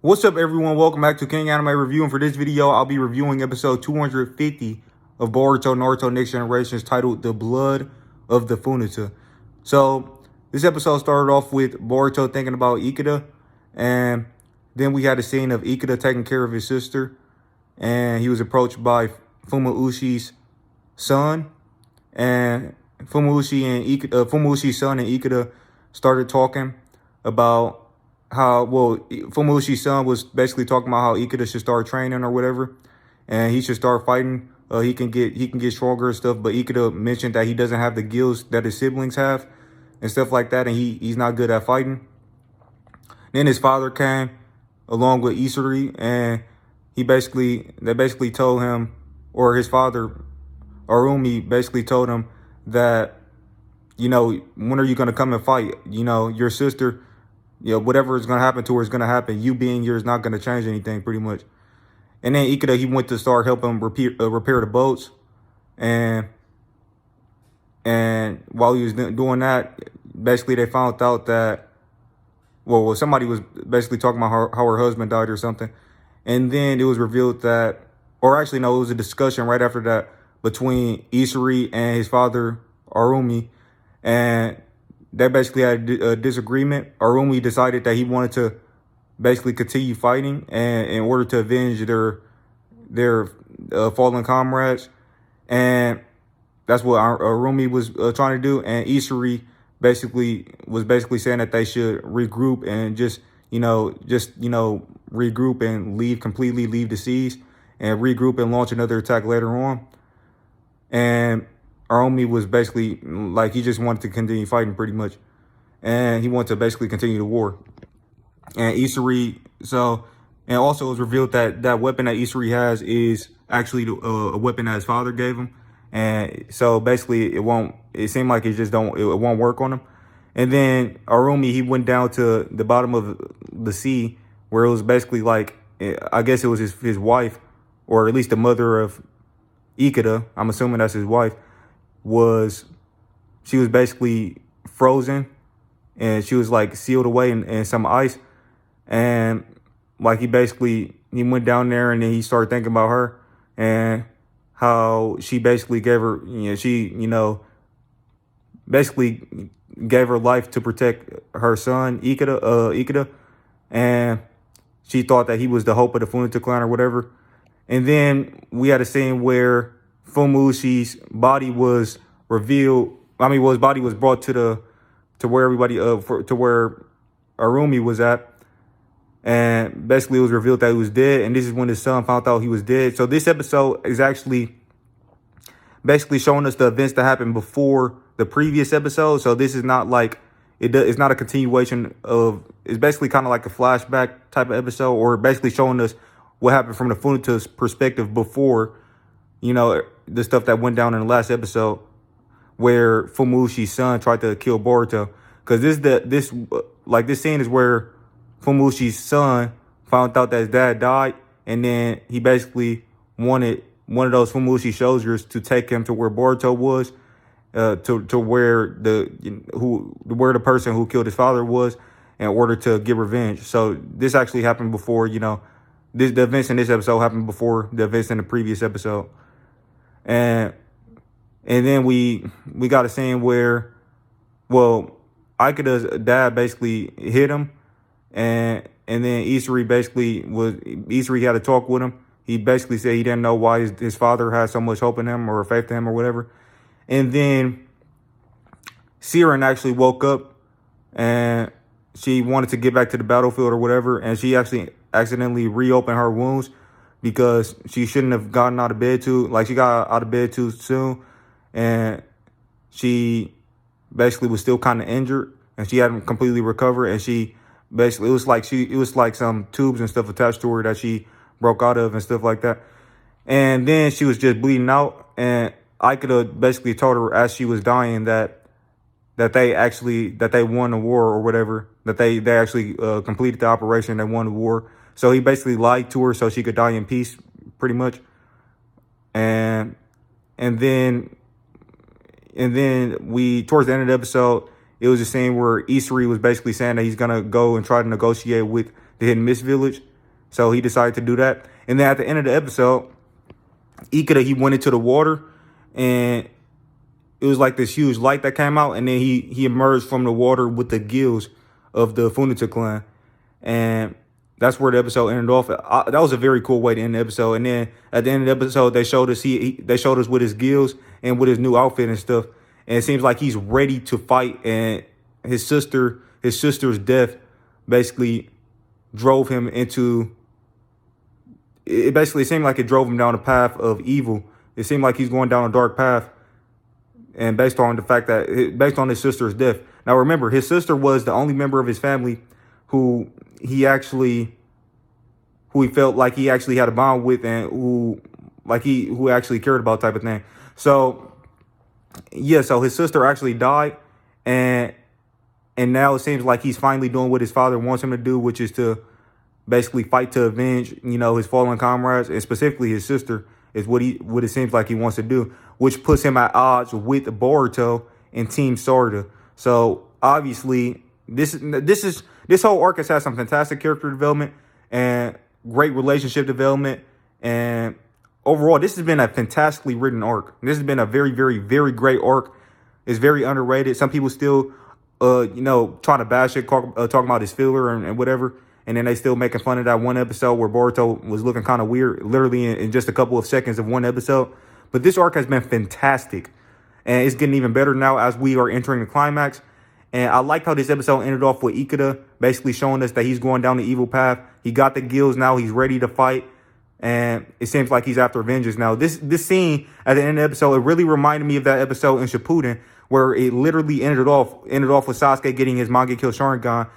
What's up, everyone? Welcome back to King Anime Review, and for this video, I'll be reviewing episode 250 of Boruto Naruto Next Generations, titled The Blood of the Funuta. So, this episode started off with Boruto thinking about Ikada, and then we had a scene of Ikada taking care of his sister, and he was approached by Fumaushi's son, and Fumaushi's son and Ikada started talking about Fumushi's son was basically talking about how Ikada should start training or whatever, and he should start fighting. He can get stronger and stuff. But Ikada mentioned that he doesn't have the gills that his siblings have and stuff like that, and he's not good at fighting. Then his father came along with Isuri, and they basically told him, or his father Arumi basically told him that, when are you gonna come and fight? Your sister. Whatever is going to happen to her is going to happen. You being here is not going to change anything, pretty much. And then Ikada, he went to start helping him repair the boats. And while he was doing that, basically they found out that, somebody was basically talking about how her husband died or something. And then it was revealed that, or actually, no, it was a discussion right after that between Isuri and his father, Arumi. And they basically had a disagreement. Arumi decided that he wanted to basically continue fighting and in order to avenge their fallen comrades. And that's what Arumi was trying to do. And Isuri was saying that they should regroup and just regroup and leave the seas and regroup and launch another attack later on. And Arumi was basically like, he just wanted to continue fighting pretty much. And he wanted to basically continue the war. And Isuri, and also it was revealed that that weapon that Isuri has is actually a weapon that his father gave him. And so basically it seemed like it won't work on him. And then Arumi, he went down to the bottom of the sea where it was basically like, I guess it was his wife, or at least the mother of Ikada, I'm assuming that's his wife, she was basically frozen, and she was like sealed away in some ice. And like he went down there, and then he started thinking about her and how she basically gave her, basically gave her life to protect her son, Ikada, and she thought that he was the hope of the Funuta clan or whatever. And then we had a scene where Fumushi's body was revealed. His body was brought to where everybody to where Arumi was at, and basically it was revealed that he was dead. And this is when his son found out he was dead. So this episode is actually basically showing us the events that happened before the previous episode. So this is not like it's not a continuation of. It's basically kind of like a flashback type of episode, or basically showing us what happened from the Funuta's perspective before, the stuff that went down in the last episode where Fumushi's son tried to kill Boruto. Because this scene is where Fumushi's son found out that his dad died, and then he basically wanted one of those Fumushi soldiers to take him to where Boruto was, to where the person who killed his father was, in order to get revenge. So this actually happened before, the events in this episode happened before the events in the previous episode. And then we got a scene where, Ikada's dad basically hit him, and then Isuri had a talk with him. He basically said he didn't know why his father had so much hope in him or faith in him or whatever. And then Siren actually woke up, and she wanted to get back to the battlefield or whatever, and she actually accidentally reopened her wounds because she shouldn't have gotten out of bed she got out of bed too soon, and she basically was still kind of injured, and she hadn't completely recovered, and she basically, it was like some tubes and stuff attached to her that she broke out of and stuff like that. And then she was just bleeding out, and Ikada basically told her as she was dying that they won the war or whatever, that they actually completed the operation, they won the war. So he basically lied to her so she could die in peace, pretty much. And then towards the end of the episode, It was a scene where Isuri was basically saying that he's going to go and try to negotiate with the Hidden Mist Village. So he decided to do that. And then at the end of the episode, Ikada, he went into the water, and it was like this huge light that came out, and then he emerged from the water with the gills of the Funicha clan. And that's where the episode ended off. That was a very cool way to end the episode. And then at the end of the episode, they showed us they showed us with his gills and with his new outfit and stuff. And it seems like he's ready to fight. And his sister's death basically drove him into. It basically seemed like it drove him down a path of evil. It seemed like he's going down a dark path. And based on the fact that, based on his sister's death. Now remember, his sister was the only member of his family who he felt like he actually had a bond with, and who actually cared about, type of thing. So yeah, so his sister actually died, and now it seems like he's finally doing what his father wants him to do, which is to basically fight to avenge, his fallen comrades, and specifically his sister is what it seems like he wants to do, which puts him at odds with Boruto and Team Sarda. So obviously this whole arc has had some fantastic character development and great relationship development, and overall this has been a fantastically written arc. This has been a very, very, very great arc. It's very underrated. Some people still trying to bash it, talking about his filler and whatever. And then they still making fun of that one episode where Boruto was looking kind of weird, literally in just a couple of seconds of one episode. But this arc has been fantastic. And it's getting even better now as we are entering the climax. And I like how this episode ended off with Ikada basically showing us that he's going down the evil path. He got the gills now. He's ready to fight. And it seems like he's after vengeance now. This scene at the end of the episode, it really reminded me of that episode in Shippuden where it literally ended off with Sasuke getting his Mangekyo Sharingan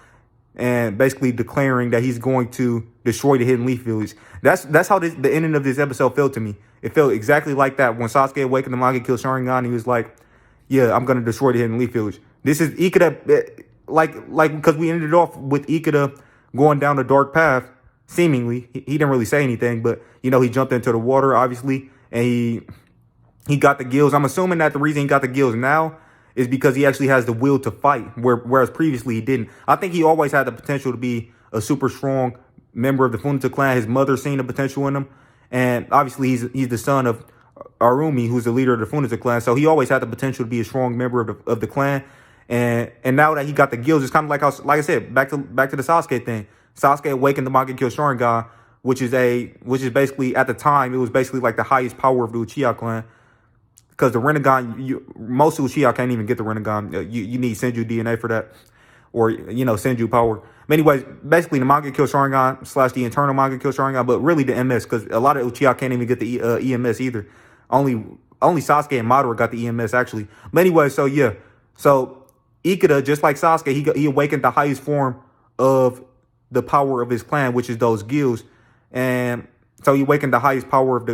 and basically declaring that he's going to destroy the Hidden Leaf Village. That's how the ending of this episode felt to me. It felt exactly like that when Sasuke awakened the Mangekyo Sharingan. He was like, "Yeah, I'm going to destroy the Hidden Leaf Village." This is Ikada, like because we ended off with Ikada going down the dark path. Seemingly, he didn't really say anything, but he jumped into the water obviously, and he got the gills. I'm assuming that the reason he got the gills now is because he actually has the will to fight, whereas previously he didn't. I think he always had the potential to be a super strong member of the Funicha clan. His mother seen the potential in him, and obviously he's the son of Arumi, who's the leader of the Funicha clan. So he always had the potential to be a strong member of the clan. And now that he got the gills, it's kind of like how, like I said, back to the Sasuke thing. Sasuke awakened the Mangekyo Sharingan, which is basically, at the time, it was basically like the highest power of the Uchiha clan. Because the Rinnegan, most Uchiha can't even get the Rinnegan. You need Senju DNA for that, or Senju power. But anyways, basically the Mangekyo Sharingan / the internal Mangekyo Sharingan, but really the MS, because a lot of Uchiha can't even get the EMS either. Only Sasuke and Madara got the EMS actually. But anyway, so yeah, so Ikada, just like Sasuke, he awakened the highest form of the power of his clan, which is those gills, and so he awakened the highest power of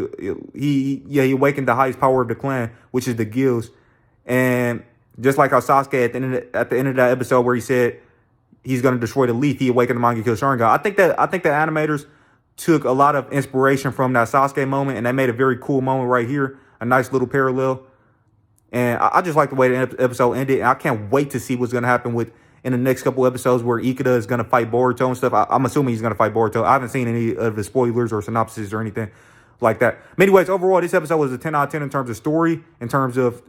he awakened the highest power of the clan, which is the gills. And just like how Sasuke at the end of that episode where he said he's gonna destroy the leaf, he awakened the Mangekyo Sharingan. I think the animators took a lot of inspiration from that Sasuke moment, and they made a very cool moment right here, a nice little parallel. And I just like the way the episode ended. And I can't wait to see what's gonna happen in the next couple episodes where Ikada is going to fight Boruto and stuff. I'm assuming he's going to fight Boruto. I haven't seen any of the spoilers or synopsis or anything like that. But anyways, overall, this episode was a 10 out of 10 in terms of story. In terms of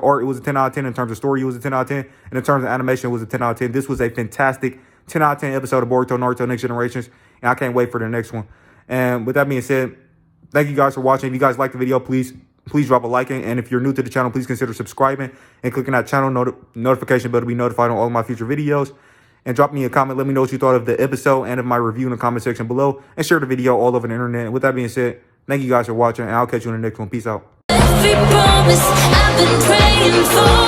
art, it was a 10 out of 10. In terms of story, it was a 10 out of 10. And in terms of animation, it was a 10 out of 10. This was a fantastic 10 out of 10 episode of Boruto Naruto Next Generations. And I can't wait for the next one. And with that being said, thank you guys for watching. If you guys like the video, please drop a like. And if you're new to the channel, please consider subscribing and clicking that channel notification bell to be notified on all of my future videos. And drop me a comment. Let me know what you thought of the episode and of my review in the comment section below. And share the video all over the internet. And with that being said, thank you guys for watching. And I'll catch you in the next one. Peace out. Every promise I've been praying for.